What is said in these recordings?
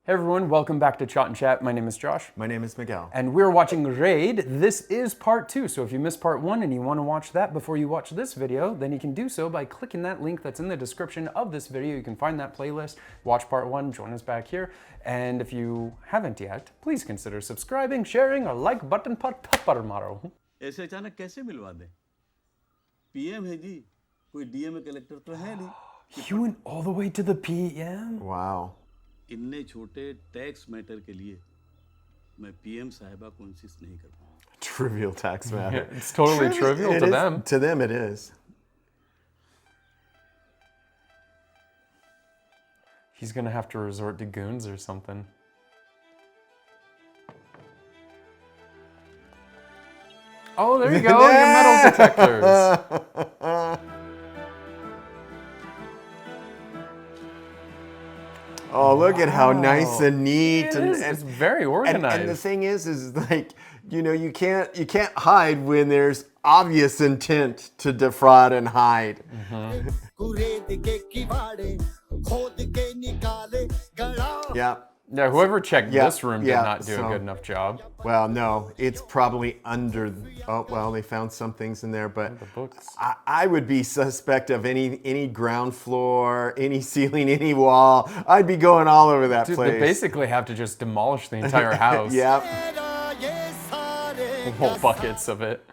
Hey everyone, welcome back to ChaatNChat. My name is Josh. My name is Miguel. And we're watching Raid. This is part 2, so if you missed part 1 and you want to watch that before you watch this video, then you can do so by clicking that link that's in the description of this video. You can find that playlist, watch part 1, join us back here. And if you haven't yet, please consider subscribing, sharing, or like button पर थप्पड़ मारो. ऐसे अचानक कैसे मिलवा दे? PM है जी, कोई DMA collector तो है नहीं. You went all the way to the PM? Wow. इन्ने छोटे टैक्स मैटर के लिए मैं पीएम साहिबा को इंसिस्ट नहीं कर पाऊंगा. Trivial tax matter. Yeah, it's totally trivial to them. To them it is. He's gonna have to resort to goons or something. Oh, there you go, your metal detectors. Oh, look at how nice and neat and it's very organized. And the thing is like, you know, you can't hide when there's obvious intent to defraud and hide. Yeah. Yeah, whoever checked this room did not do a good enough job. Well, no, it's probably under. Oh, well, they found some things in there, but The books. I would be suspect of any ground floor, any ceiling, any wall. I'd be going all over that Dude, place. they basically have to just demolish the entire house. Yep. Whole buckets of it.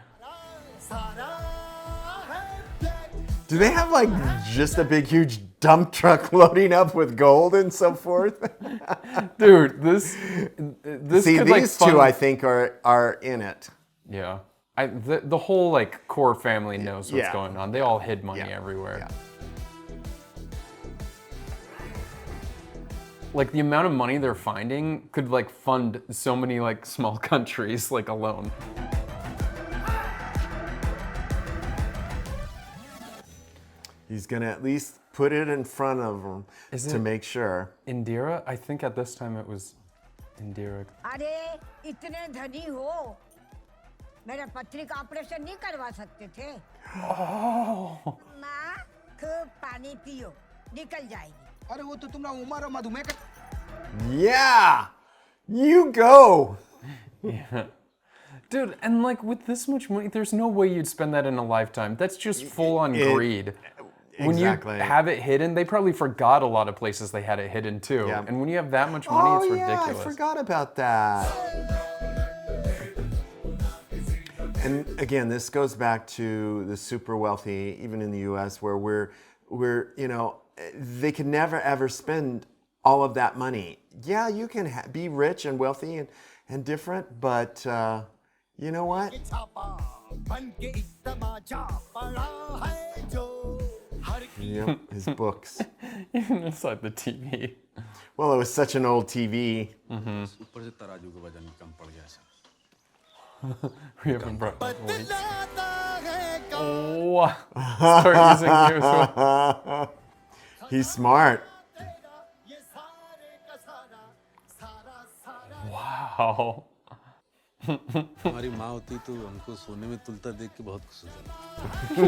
Do they have like just a big, huge dump truck loading up with gold and so forth? Dude, this See, could, these like, two I think are in it. Yeah. The whole like core family knows what's Yeah. going on. They all hid money Yeah. everywhere. Yeah. Like the amount of money they're finding could like fund so many like small countries like alone. He's gonna at least put it in front of him to make sure. Indira? I think at this time it was Indira. अरे इतने धनी हो मेरा पत्री का operation नहीं करवा सकते थे. माँ खूब पानी पियो निकल जाएगी. अरे वो तो तुम्हारा उमर और मधुमेह का. Yeah, you go. Yeah. Dude, and like with this much money, there's no way you'd spend that in a lifetime. That's just full on greed. When Exactly. you have it hidden, they probably forgot a lot of places they had it hidden too. Yeah. And when you have that much money, it's ridiculous. Yeah, I forgot about that. And again, this goes back to the super wealthy, even in the U.S., where we're you know, they can never ever spend all of that money. Yeah, you can be rich and wealthy and different, but you know what? Yep, his books. Even inside the TV. Well, it was such an old TV. ऊपर से तराजू का वजन कम पड़ गया sir. We haven't brought the weights. Oh, start using you as well. He's smart. Wow. हमारी माँ होती तो हमको सोने में तुलता देख के बहुत खुश हो जाती.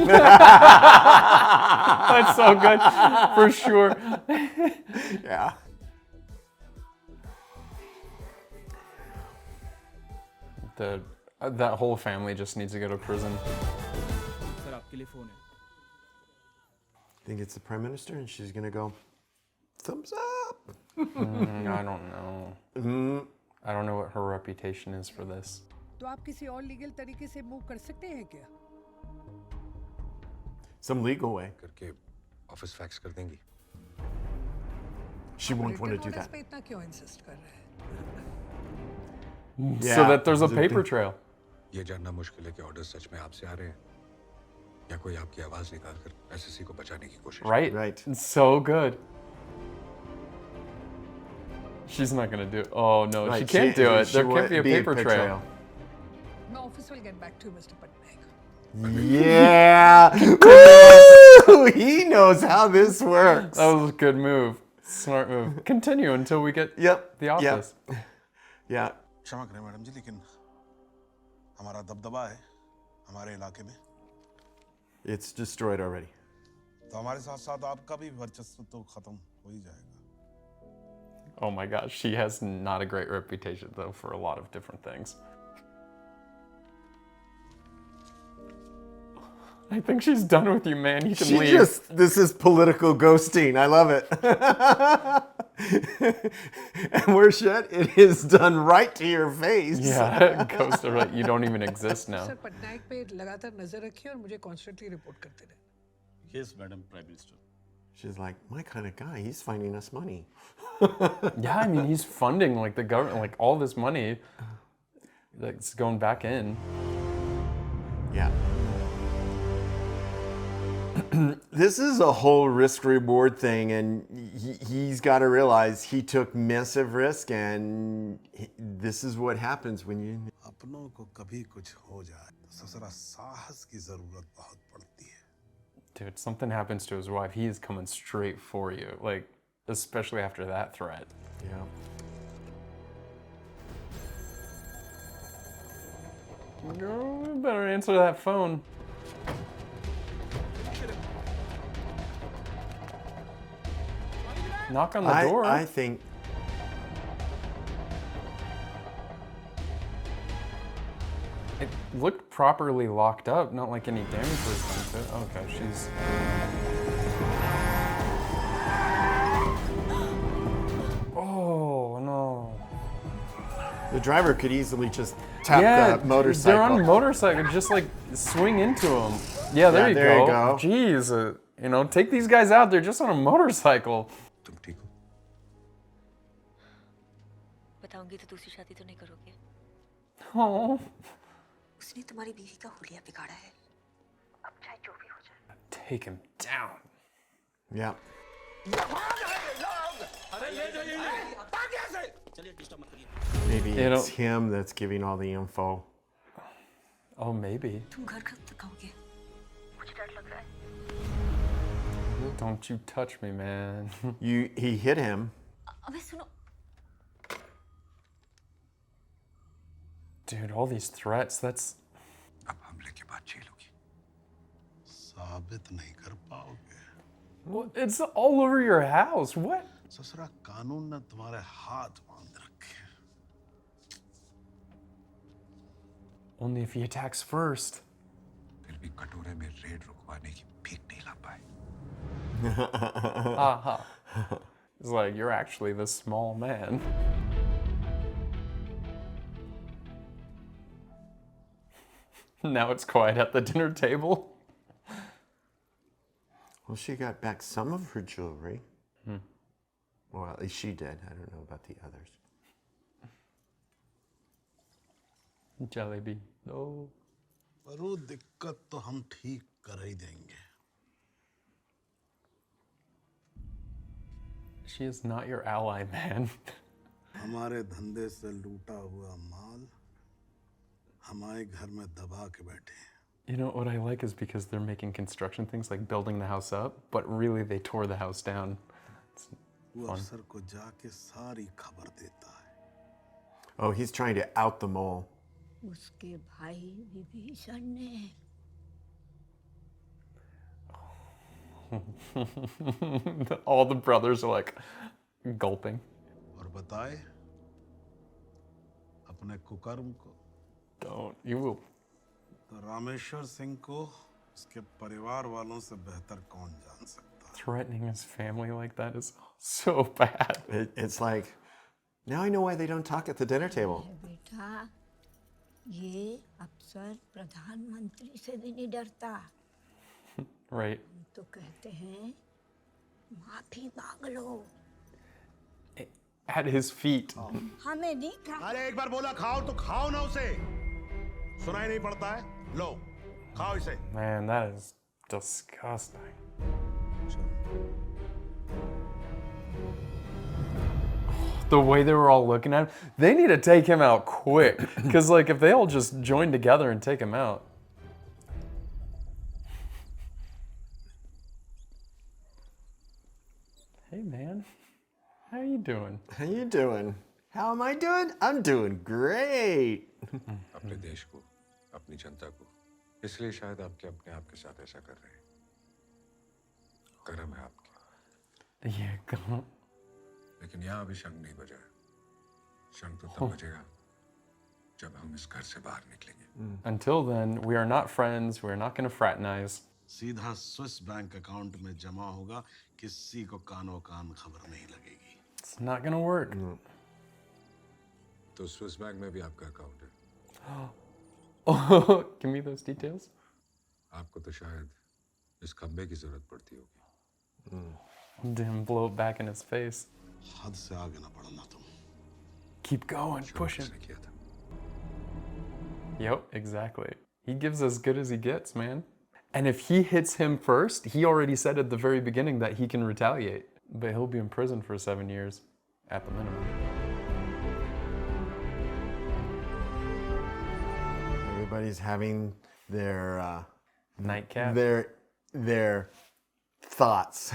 That's so good, for sure. Yeah. That whole family just needs to go to prison. Sir आपके लिए फोन है. Think it's the prime minister, and she's gonna go, thumbs up. I don't know. I don't know what her reputation is for this. तो आप किसी और legal तरीके से move कर सकते हैं क्या? Some legal way. करके ऑफिस फैक्स कर देंगी. She won't want to do Written orders that. पे इतना क्यों insist कर रहे हैं? So that there's a paper trail. ये जानना मुश्किल है कि ऑर्डर सच में आपसे आ रहे हैं या कोई आपकी आवाज निकालकर एसएससी को बचाने की कोशिश. Right? Right. It's so good. She's not gonna do it. Oh no, she Right, can't do it. she There can't won't be a paper trail. My office will get back to you, Mr. Patnaik. Yeah. Woo! He knows how this works. That was a good move. Smart move. Continue until we get the office. Yeah. क्षमा करें madam जी, लेकिन हमारा दबदबा है हमारे इलाके में. It's destroyed already. तो हमारे साथ साथ आपका भी वर्चस्व तो खत्म हो ही जाएगा. Oh my gosh, she has not a great reputation though for a lot of different things. I think she's done with you, man. You can leave. This is political ghosting. I love it. And we're shut. It is done right to your face. Yeah, ghost her, like you don't even exist now. Sir Patnaik पे लगातार नजर रखिए और मुझे constantly report करते रहे. Yes, Madam Prime Minister. She's like, my kind of guy. He's finding us money. Yeah, I mean, he's funding like the government, like all this money that's going back in. Yeah. This is a whole risk reward thing, and he's got to realize he took massive risk, and this is what happens when you. अपनों को कभी कुछ हो जाए तो ससुरा साहस की जरूरत बहुत पड़ती है. Dude, something happens to his wife, he is coming straight for you, like especially after that threat. Yeah. Girl, you better answer that phone. Knock on the door. I think. It looked properly locked up, not like any damage was done to it. Okay, she's. Oh no. The driver could easily just tap Yeah, the motorcycle. they're on a motorcycle, just like swing into them. Yeah, there, there you you go. go. Jeez, you know, take these guys out. They're just on a motorcycle. तुम ठीक हो? बताऊंगी तो दूसरी शादी तो नहीं करोगे? Oh, उसने तुम्हारी बीवी का हुलिया बिगाड़ा है. अब चाहे जो भी हो जाए. take him down. Yeah. Maybe You know- it's him that's giving all the info. Oh, maybe. तुम घर कब तक आओगे? मुझे डर लग रहा है. Don't you touch me, man. He hit him. अबे सुनो. Dude, all these threats, that's... अब हमले के बाद झेलोगी. साबित नहीं कर पाओगे. Well, it's all over your house. What? ससुरा कानून ने तुम्हारे हाथ बांध रखे. Only if he attacks first. फिर भी कटोरे में रेड रुकवाने की भीख नहीं ला पाए. Aha. It's like, you're actually the small man. Now it's quiet at the dinner table. Well, she got back some of her jewelry. Well, at least she did. I don't know about the others. Jalebi. No. पर वो दिक्कत तो हम ठीक कर ही देंगे. She is not your ally, man. हमारे धंधे से लूटा हुआ माल हमारे घर में दबा के बैठे हैं. You know, what I like is because they're making construction things like building the house up, but really they tore the house down. It's वो fun. अफसर को जाके सारी खबर देता है. Oh, he's trying to out them all. उसके भाई विभीषण ने All the brothers are like gulping. और बताए अपने कुकर्म को. Don't. You will. तो रामेश्वर सिंह को उसके परिवार वालों से बेहतर कौन जान सकता है. Threatening his family like that is so bad. It's like, now I know why they don't talk at the dinner table. बेटा ये अफसर प्रधानमंत्री से भी नहीं डरता. Right. तो कहते हैं माफी मांग लो. At his feet. हमें नहीं खा. अरे एक बार बोला खाओ तो खाओ ना उसे. सुनाई नहीं पड़ता है. लो खाओ इसे. Man, that is disgusting. The way they were all looking at him, they need to take him out quick. Because, like, if they all just join together and take him out. Hey, man. How you doing? How you doing? How am I doing? I'm doing great. अपने देश को, अपनी जनता को. इसलिए शायद आपके अपने आप के साथ ऐसा कर रहे हैं. कर्म है आपके. Yeah, come on. लेकिन यहाँ अभी शंख नहीं बजा है। शंख तो तब बजेगा जब हम इस घर से बाहर निकलेंगे। Until then, we are not friends. We're not going to fraternize. सीधा स्विस बैंक अकाउंट में जमा होगा, किसी को कानो कान खबर नहीं लगेगी। It's not going to work. तो स्विस बैंक में भी आपका अकाउंट है। Oh, give me those details. आपको तो शायद इस खंबे की जरूरत पड़ती होगी। Damn, blow it back in his face. हद से आगे ना बढ़ना तुम। Keep going, push him. किसने किया था? Yep, exactly. He gives as good as he gets, man. And if he hits him first, he already said at the very beginning that he can retaliate. But he'll be in prison for 7 years, at the minimum. Everybody's having their Nightcap. their thoughts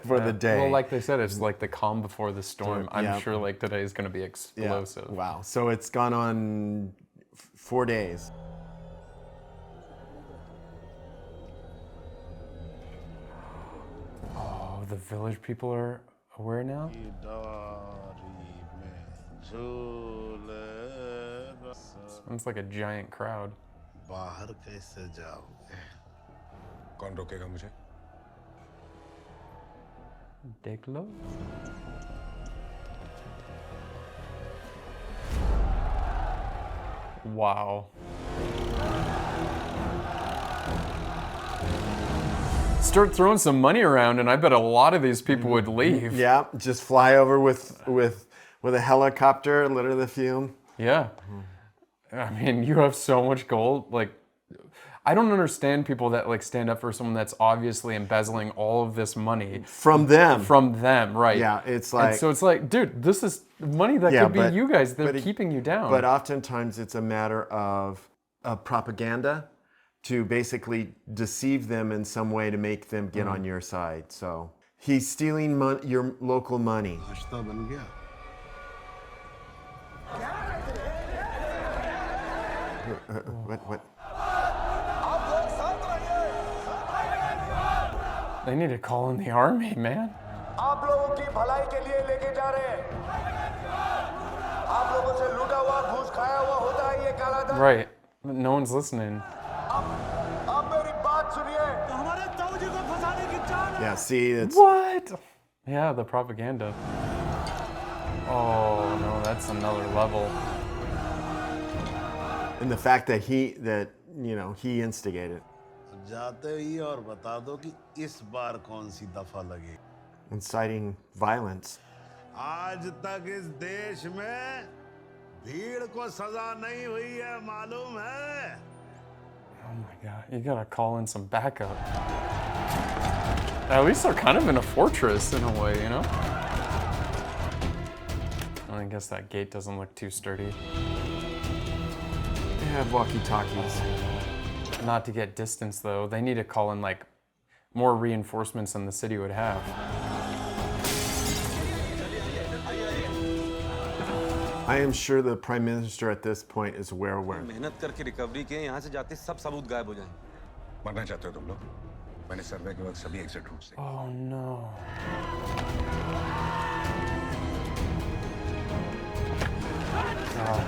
for the day. Well, like they said, it's like the calm before the storm. I'm Yeah. sure like today's going to be Yeah. explosive. Wow. So it's gone on 4 days. Oh, the village people are aware now? Sounds like a giant crowd. बाहर कैसे जाओगे? कौन रोकेगा मुझे? Take low. Wow. Start throwing some money around, and I bet a lot of these people would leave. Yeah, just fly over with a helicopter, litter the fume. Yeah. I mean, you have so much gold. Like, I don't understand people that like stand up for someone that's obviously embezzling all of this money From them. from them, right? Yeah, it's And like so it's like, dude, this is money that Yeah, could be but- you guys. They're but it- keeping you down. But oftentimes it's a matter of propaganda to basically deceive them in some way to make them get on your side. So he's stealing your local money. नाश्ता बन गया। What? They need to call in the army, man. आप लोगों की भलाई के लिए लेके जा रहे हैं। आप लोगों से लूटा हुआ घूस खाया हुआ होता है ये काला धन। Right. But no one's listening. आप मेरी बात सुनिए। तो हमारे ताऊ जी को फंसाने की चाल है। Yeah, see, it's What? Yeah, the propaganda. Oh no, that's another level. and the fact that he instigated, जाते ही और बता दो कि इस बार कौन सी दफा लगे। inciting violence. आज तक इस देश में भीड़ को सजा नहीं हुई है, मालूम है? Oh my god, you gotta call in some backup. At least they're kind of in a fortress in a way, you know? I guess that gate doesn't look too sturdy. They have walkie-talkies. Not to get distance though, they need to call in like more reinforcements than the city would have. I am sure the Prime Minister at this point is aware where. मेहनत करके recovery के यहाँ से जाते सब सबूत गायब हो जाएं। मरना चाहते हो तुम लोग? मैंने सर्वे के वक्त सभी एग्जिट रूट से। Oh no. God,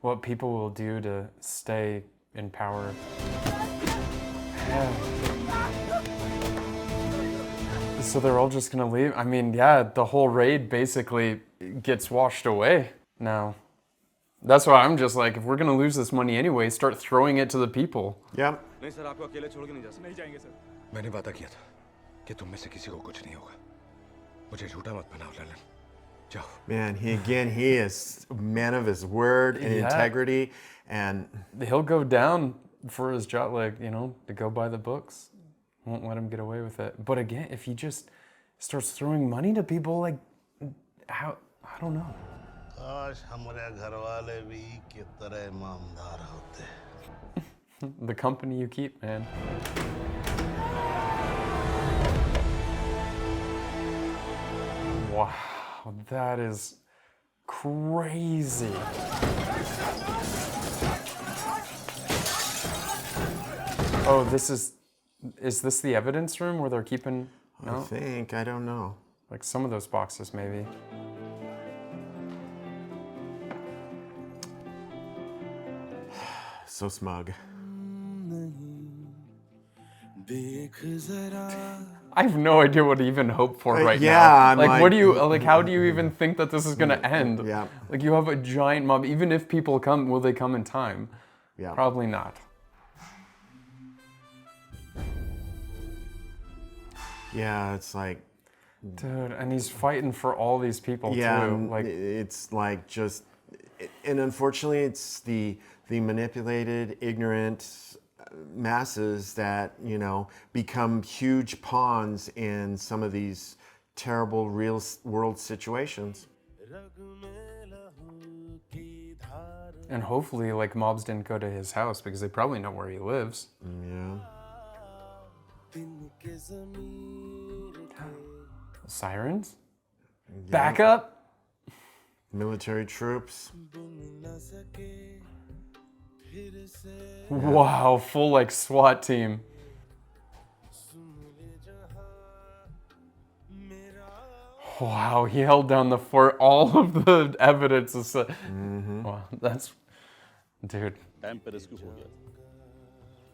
what people will do to stay in power. Yeah. So they're all just gonna leave? I mean, yeah, the whole raid basically gets washed away now. That's why I'm just like, if we're gonna lose this money anyway, start throwing it to the people. Yep. नहीं sir, आपको अकेले छोड़ के नहीं जा सकते। नहीं जाएंगे सर। मैंने वादा किया था कि तुम में से किसी को कुछ नहीं होगा। मुझे झूठा मत बनाओ ललन। जाओ। Man, he is a man of his word and Yeah. integrity, and He'll go down for his job, like, you know, to go by the books. Won't let him get away with it. But again, if he just starts throwing money to people, like, how, I don't know. काश हमारे घर वाले भी की तरह ईमानदार होते। The company you keep, man. Wow, that is crazy. Oh, is this the evidence room where they're keeping, I no? think, I don't know. Like some of those boxes, maybe. So smug. I have no idea what to even hope for right yeah, now. I'm Like, what like- do you, like, how do you even think that this is gonna end? Yeah. Like, you have a giant mob. Even if people come, will they come in time? Yeah. Probably not. Yeah, it's like, Dude, and he's fighting for all these people yeah, too. Like, it's like just, and unfortunately, it's the manipulated, ignorant masses that, you know, become huge pawns in some of these terrible real world situations. and hopefully, like, mobs didn't go to his house because they probably know where he lives. Yeah. Sirens? Back up? Military troops. Wow, full like SWAT team. Wow, he held down the fort. All of the evidence is. Wow, that's, dude.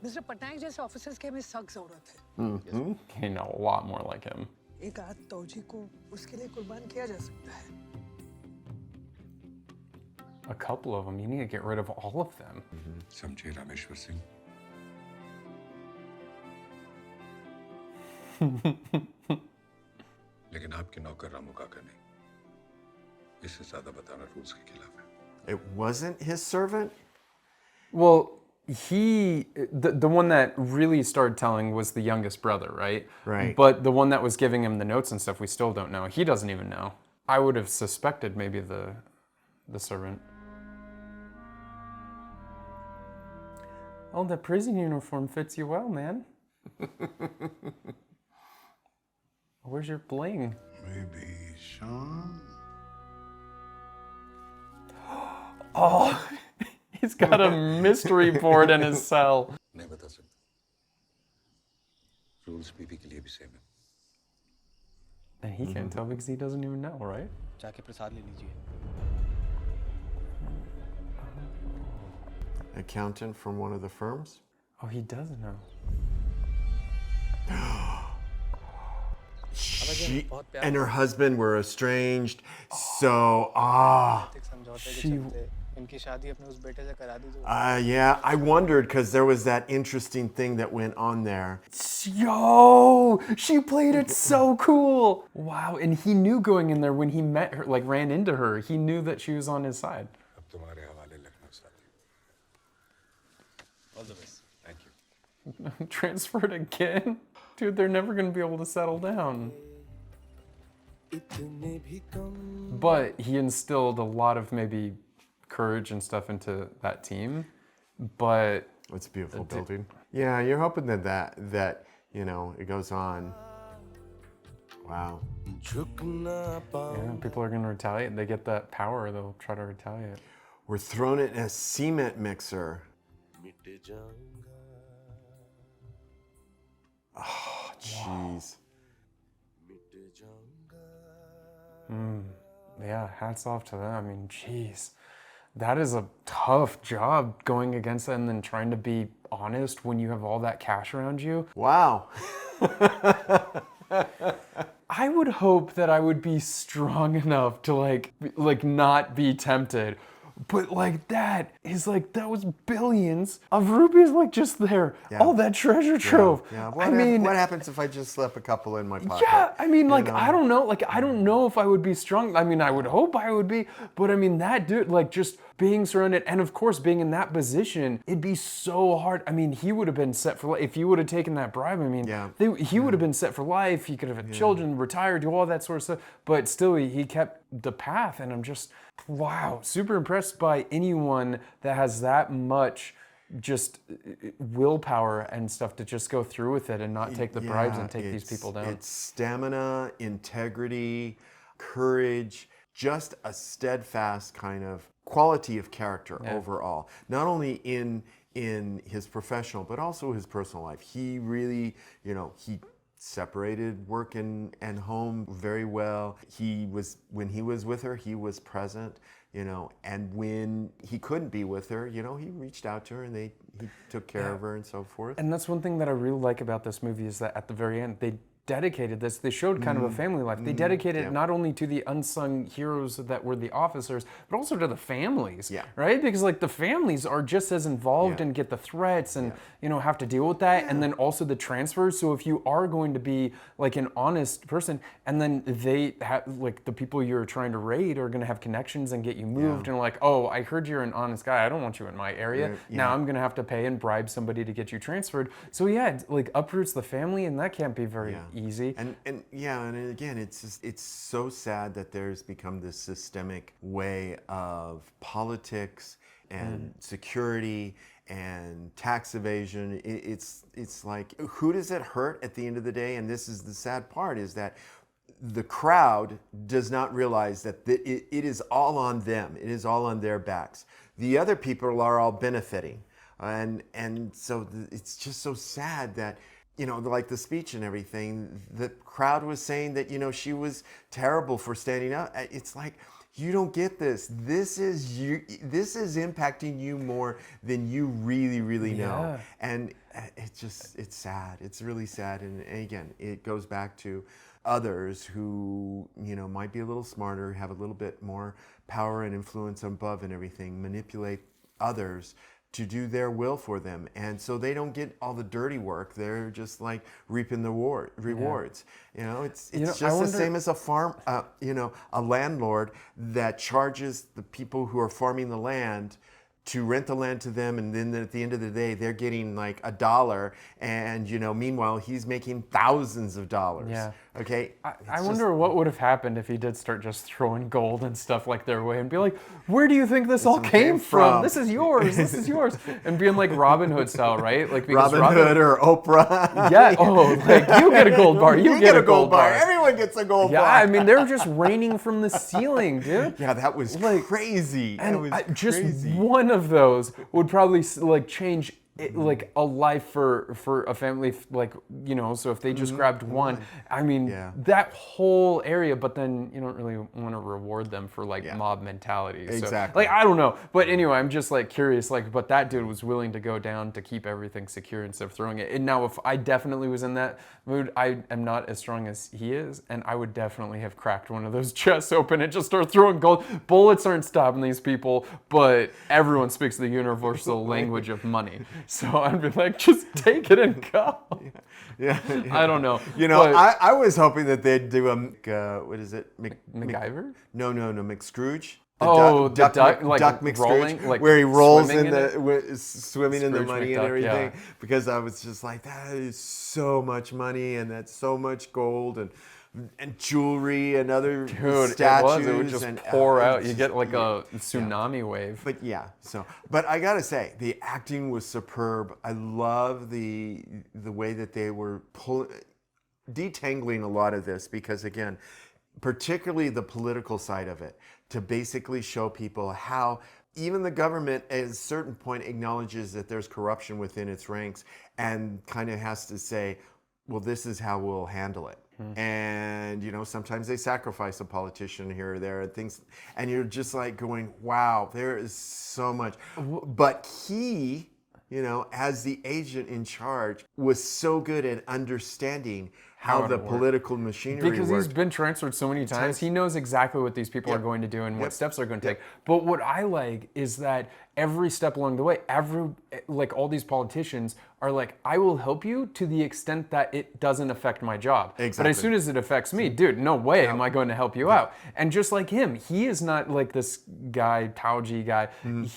Mister Patnaik जैसे officers की हमें सख्त जरूरत है। You know, a lot more like him. एक आध तौजी को उसके लिए कुर्बान किया जा सकता है। A couple of them. You need to get rid of all of them. समझे रामेश्वर सिंह? लेकिन आपके नौकर रामू काका नहीं। इससे ज्यादा बताना रूल्स के खिलाफ है। It wasn't his servant? Well, the one that really started telling was the youngest brother, right? Right. But the one that was giving him the notes and stuff, we still don't know. He doesn't even know. I would have suspected maybe the servant. Oh, the prison uniform fits you well, man. Where's your bling? Maybe Sean? Oh, he's got a mystery board in his cell. नहीं बता सकता। Rules बीबी के लिए भी same है। And he can't tell because he doesn't even know, right? जाके प्रसाद ले लीजिए। Accountant from one of the firms? Oh, he does know. She and her husband were estranged. So, इनकी शादी अपने उस बेटे से करा दी जो। yeah, I wondered because there was that interesting thing that went on there. Yo, she played it so cool. Wow, and he knew going in there when he met her, like ran into her, he knew that she was on his side. अब तुम्हारे हवाले लखनऊ साथी। All the best. Thank you. Transferred again? Dude, they're never gonna be able to settle down. But he instilled a lot of maybe courage and stuff into that team. But it's a beautiful building. Yeah, you're hoping that you know, it goes on. Wow. Yeah, people are gonna retaliate. They get that power, they'll try to retaliate. We're throwing it in a cement mixer. Oh, jeez. Yeah, hats off to them. I mean, jeez. That is a tough job going against it and then trying to be honest when you have all that cash around you. Wow. I would hope that I would be strong enough to like not be tempted. But like that was billions of rupees like just there. Yeah. All that treasure trove. Yeah. I mean, what happens if I just slip a couple in my pocket? yeah, I mean, like, You know? I don't know. Like, I don't know if I would be strong. I mean, I would hope I would be. But I mean, that dude, like, just being surrounded and, of course, being in that position, it'd be so hard. I mean, he would have been set for life. If he would have taken that bribe, I mean, he would have been set for life. He could have had children, retired, do all that sort of stuff. But still, he kept the path. And I'm just, wow, super impressed by anyone that has that much just willpower and stuff to just go through with it and not take the bribes and take these people down. It's stamina, integrity, courage, just a steadfast kind of quality of character overall. Not only in his professional, but also his personal life. He really, you know, he separated work and home very well. When he was with her, he was present, you know, and when he couldn't be with her, you know, he reached out to her and he took care of her and so forth. And that's one thing that I really like about this movie is that at the very end, they dedicated this. They showed kind of a family life. They dedicated it not only to the unsung heroes that were the officers, but also to the families, right? Because like the families are just as involved and get the threats and you know have to deal with that, and then also the transfers. So if you are going to be like an honest person, and then they have like the people you're trying to raid are going to have connections and get you moved, and like, oh, I heard you're an honest guy. I don't want you in my area. Now I'm going to have to pay and bribe somebody to get you transferred. So yeah, it, like uproots the family, and that can't be very easy. And again, it's so sad that there's become this systemic way of politics and security and tax evasion. It's like, who does it hurt at the end of the day? And this is the sad part, is that the crowd does not realize that it is all on them. It is all on their backs. The other people are all benefiting. And so it's just so sad that, you know, like the speech and everything, the crowd was saying that, you know, she was terrible for standing up. It's like, you don't get this. This is impacting you more than you really know. And it's sad. It's really sad. And again, it goes back to others who, you know, might be a little smarter, have a little bit more power and influence above and everything, manipulate others to do their will for them, and so they don't get all the dirty work. They're just like reaping the rewards. You know, it's just the same as a farm. You know, a landlord that charges the people who are farming the land to rent the land to them, and then at the end of the day, they're getting like $1, and you know, meanwhile, he's making thousands of dollars. Yeah. Okay. I wonder what would have happened if he did start just throwing gold and stuff like their way and be like, "Where do you think this all came from? This is yours. This is yours," and being like Robin Hood style, right? Like Robin Hood or Oprah. Yeah. Oh, like you get a gold bar. You get a gold bar. Everyone gets a gold bar. Yeah. I mean, they're just raining from the ceiling, dude. Yeah, that was like crazy. And just one of those would probably like change like a life for a family, like, you know, so if they just grabbed one, I mean, that whole area, but then you don't really want to reward them for like mob mentality. Exactly. So, like, I don't know. But anyway, I'm just like curious, like, but that dude was willing to go down to keep everything secure instead of throwing it. And now if I definitely was in that mood, I am not as strong as he is, and I would definitely have cracked one of those chests open and just start throwing gold. Bullets aren't stopping these people, but everyone speaks the universal language of money. So I'd be like, just take it and go. Yeah. I don't know. You know, I was hoping that they'd do a, what is it? MacGyver? No, McScrooge. Duck McScrooge, rolling, like where he rolls swimming in the money and everything. Yeah. Because I was just like, that is so much money, and that's so much gold and jewelry and other statues. It would just pour out. You get like a tsunami wave. But but I gotta say, the acting was superb. I love the way that they were detangling a lot of this, because again, particularly the political side of it, to basically show people how even the government at a certain point acknowledges that there's corruption within its ranks and kind of has to say, well, this is how we'll handle it. And, you know, sometimes they sacrifice a politician here or there and things, and you're just like going, wow, there is so much. But he, you know, as the agent in charge, was so good at understanding how the political machinery because worked. He's been transferred so many times. He knows exactly what these people are going to do and what steps they're going to take. But what I like is that every step along the way, like all these politicians are like, I will help you to the extent that it doesn't affect my job. Exactly. But as soon as it affects me, dude, no way am I going to help you out. And just like him, he is not like this guy, Taoji guy.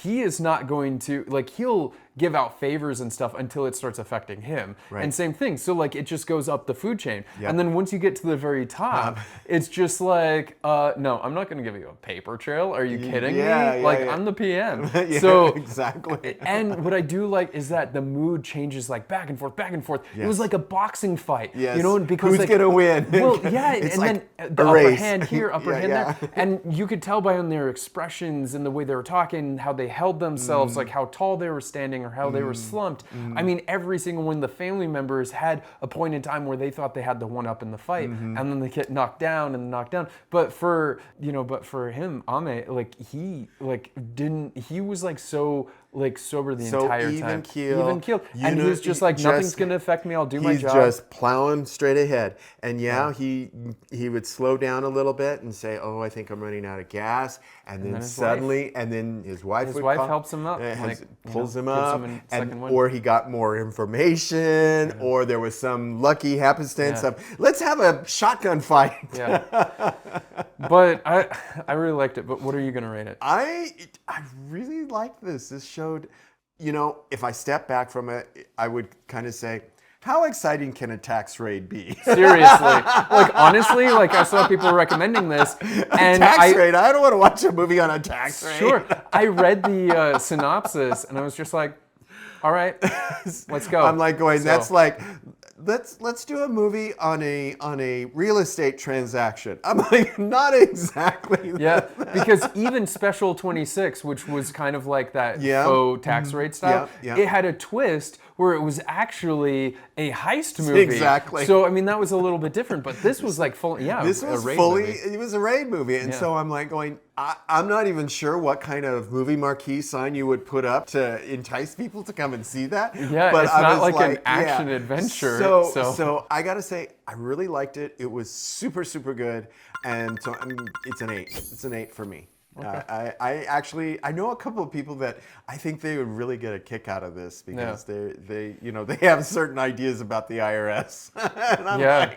He is not going to, like, he'll give out favors and stuff until it starts affecting him. And same thing. So like it just goes up the food chain. And then once you get to the very top, it's just like, no, I'm not going to give you a paper trail. Are you kidding me? Like, I'm the PM. So exactly. And what I do like is that the mood changes like back and forth, back and forth. It was like a boxing fight, Yes. you know, and because who's like, gonna win? Well, yeah, it's and like then the a upper race. hand here, upper Yeah, hand yeah. there, and you could tell by on their expressions and the way they were talking, how they held themselves, like how tall they were standing or how they were slumped. I mean, every single one of the family members had a point in time where they thought they had the one up in the fight, and then they get knocked down and knocked down. But for him, Ame, like he was like so like sober the entire time. Even keeled. And he was just like, nothing's gonna affect me, I'll do my job. He's just plowing straight ahead. And he would slow down a little bit and say, oh, I think I'm running out of gas. And then suddenly, and then his wife helps him up. Pulls him up. Or he got more information, or there was some lucky happenstance of, let's have a shotgun fight. Yeah. But I really liked it. But what are you gonna rate it? I really liked this. This showed, you know, if I step back from it, I would kind of say, how exciting can a tax raid be? Seriously. Like, honestly, like, I saw people recommending this. And tax raid? I don't want to watch a movie on a tax raid. Sure. I read the synopsis, and I was just like, all right, let's go. I'm like going, that's like, let's do a movie on a real estate transaction. I'm like, not exactly. Yeah, because even Special 26, which was kind of like that faux tax rate style, it had a twist where it was actually a heist movie. Exactly. So I mean, that was a little bit different, but this was like full. Yeah, this was a raid fully. movie. It was a raid movie, and so I'm like going. I'm not even sure what kind of movie marquee sign you would put up to entice people to come and see that. Yeah, but it's not like an action adventure. So I gotta say, I really liked it. It was super, super good, and so it's an 8. It's an 8 for me. Okay. I know a couple of people that I think they would really get a kick out of this because they have certain ideas about the IRS. And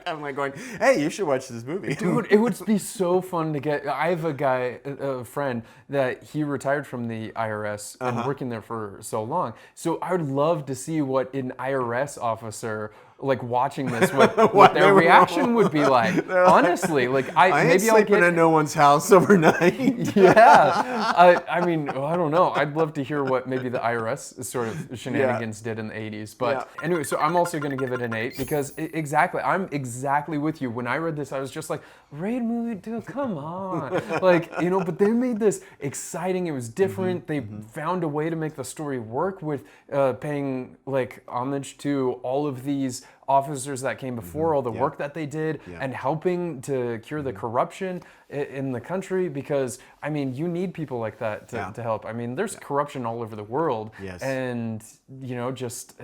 I'm like going, hey, you should watch this movie. Dude, it would be so fun to get. I have a friend that he retired from the IRS and working there for so long. So I would love to see what an IRS officer like watching this, what their reaction would be like. Honestly, like maybe I'll sleeping in no one's house overnight. Yeah, I mean, I don't know. I'd love to hear what maybe the IRS sort of shenanigans did in the 80s. But anyway, so I'm also going to give it an 8 because I'm exactly with you. When I read this, I was just like, raid movie, dude, come on. Like, you know, but they made this exciting. It was different. They found a way to make the story work with paying like homage to all of these officers that came before, all the work that they did, and helping to cure the corruption in the country, because I mean, you need people like that to help. I mean, there's corruption all over the world, and you know, just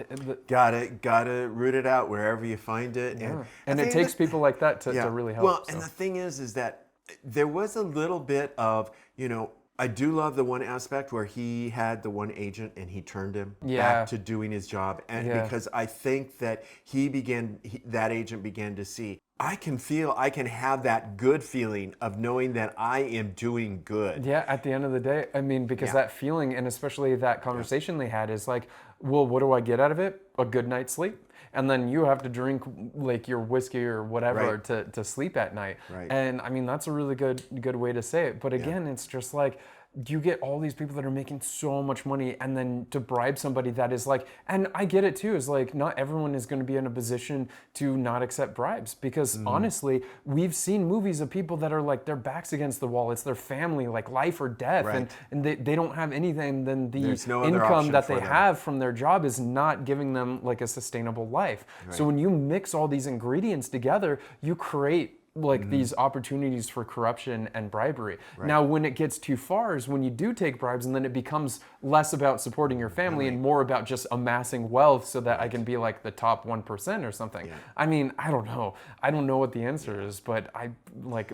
gotta root it out wherever you find it, and it takes people like that to really help. Well, and the thing is that there was a little bit of, you know, I do love the one aspect where he had the one agent and he turned him back to doing his job. And because I think that that agent began to see, I can have that good feeling of knowing that I am doing good. Yeah, at the end of the day, I mean, because that feeling, and especially that conversation they had, is like, well, what do I get out of it? A good night's sleep. And then you have to drink like your whiskey or whatever to sleep at night. Right. And I mean, that's a really good way to say it. But again, it's just like, you get all these people that are making so much money, and then to bribe somebody that is like, and I get it too, is like, not everyone is going to be in a position to not accept bribes, because honestly, we've seen movies of people that are like, their back's against the wall, it's their family, like life or death, and they don't have anything, then the income that they have from their job is not giving them like a sustainable life. So when you mix all these ingredients together, you create like these opportunities for corruption and bribery. Now, when it gets too far is when you do take bribes, and then it becomes less about supporting your family and more about just amassing wealth so that I can be like the top 1% or something. I mean, I don't know. I don't know what the answer is, but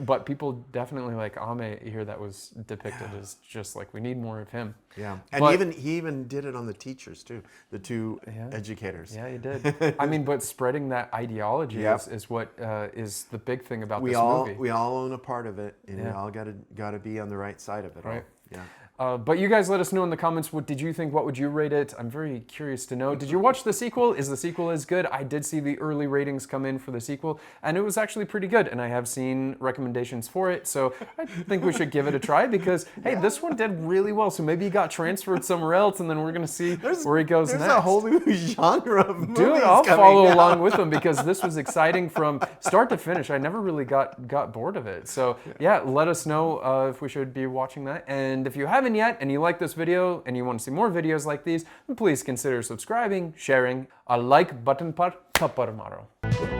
but people definitely like Ame here that was depicted as just like, we need more of him. Yeah, and he even did it on the teachers too, the two educators. Yeah, he did. I mean, but spreading that ideology is what is the big thing about this movie. We all own a part of it, and we all got to be on the right side of it. Right. Yeah. But you guys let us know in the comments, what did you think? What would you rate it? I'm very curious to know. Did you watch the sequel? Is the sequel as good? I did see the early ratings come in for the sequel, and it was actually pretty good, and I have seen recommendations for it, so I think we should give it a try because, hey, this one did really well, so maybe he got transferred somewhere else, and then we're going to see where he goes next. There's a whole new genre of movies. Dude, I'll coming follow out. along with them because this was exciting from start to finish. I never really got bored of it. So yeah, let us know if we should be watching that. And if you haven't yet and you like this video and you want to see more videos like these, then please consider subscribing, sharing, a like button par thappar maro.